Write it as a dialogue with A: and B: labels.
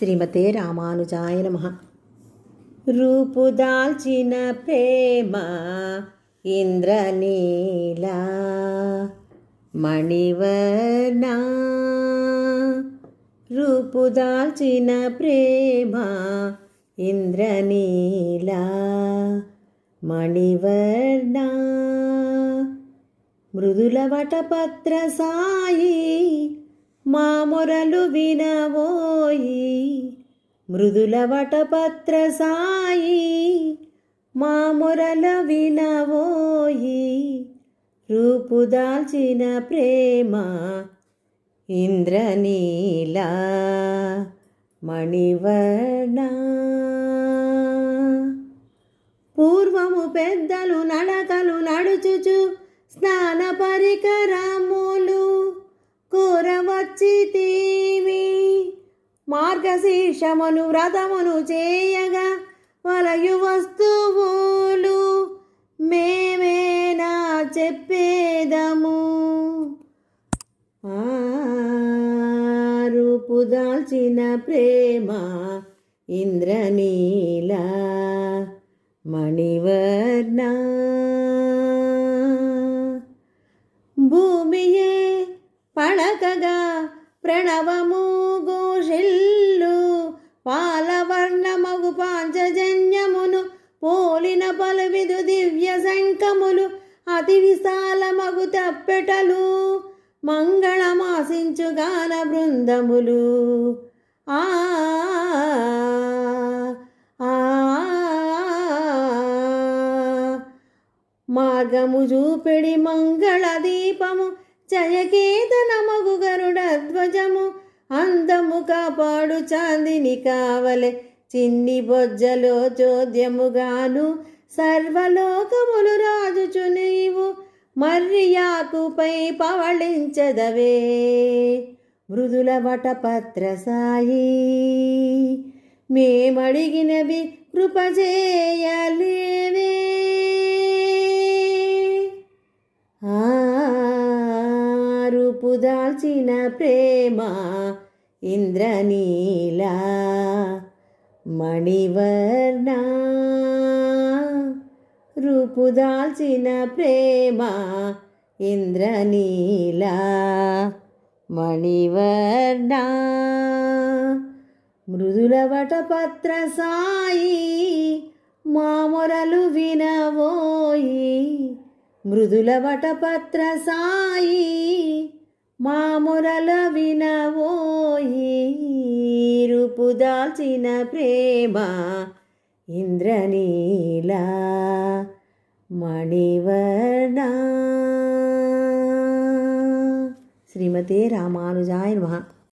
A: శ్రీమతే రామానుజాయ నమః. రూపుదాల్చిన ప్రేమ ఇంద్రనీలా మణివర్ణ, రూపుదాల్చిన ప్రేమ ఇంద్రనీలా మణివర్ణ, మృదుల వటపత్ర సాయి మా మొరలు వినవోయి, మృదుల వటపత్ర సాయి మా మొరల వినవోయి, రూపుదాల్చిన ప్రేమ ఇంద్రనీలా మణివర్ణ. పూర్వము పెద్దలు నడకలు నడుచుచు స్నాన పరికరములు కోరవచ్చితివి, మార్గశీర్షమును వ్రతమును చేయగా వలయు వస్తువులు మేమేనా చెప్పేదము. రూపుదాల్చిన ప్రేమ ఇంద్రనీలా మణివర్ణ, భూమియే పడకగా ప్రణవము ఘోషిల్లు, పాలవర్ణమగు పాంచజన్యమును పోలిన పలువిధు దివ్య శంఖములు, అతి విశాలమగు తప్పెటలు, మంగళమాసించు గాన బృందములు. ఆ మార్గము చూపెడి మంగళ దీపము, జయకేతనమగు గరుడ ధ్వజము, అందము కాపాడు చాందిని కావలె, చిన్ని బొజ్జలో చోద్యముగాను సర్వలోకములు రాజుచు నీవు, మర్రియాకుపై పవళించదవే, మృదుల వటపత్ర సాయి మేమడిగినవి కృప చేయలేవే. రూపుదాల్చిన ప్రేమ ఇంద్రనీలా మణివర్ణ, రూపుదాల్చిన ప్రేమ ఇంద్రనీలా మణివర్ణ, మృదుల వటపత్ర సాయి మా మొరలు వినవోయి, మృదుల వటపత్ర సాయి మా మొరల వినవోయి, రూపుదాల్చిన ప్రేమ ఇంద్రనీలా మణివర్ణ. శ్రీమతే రామానుజాయ నమః.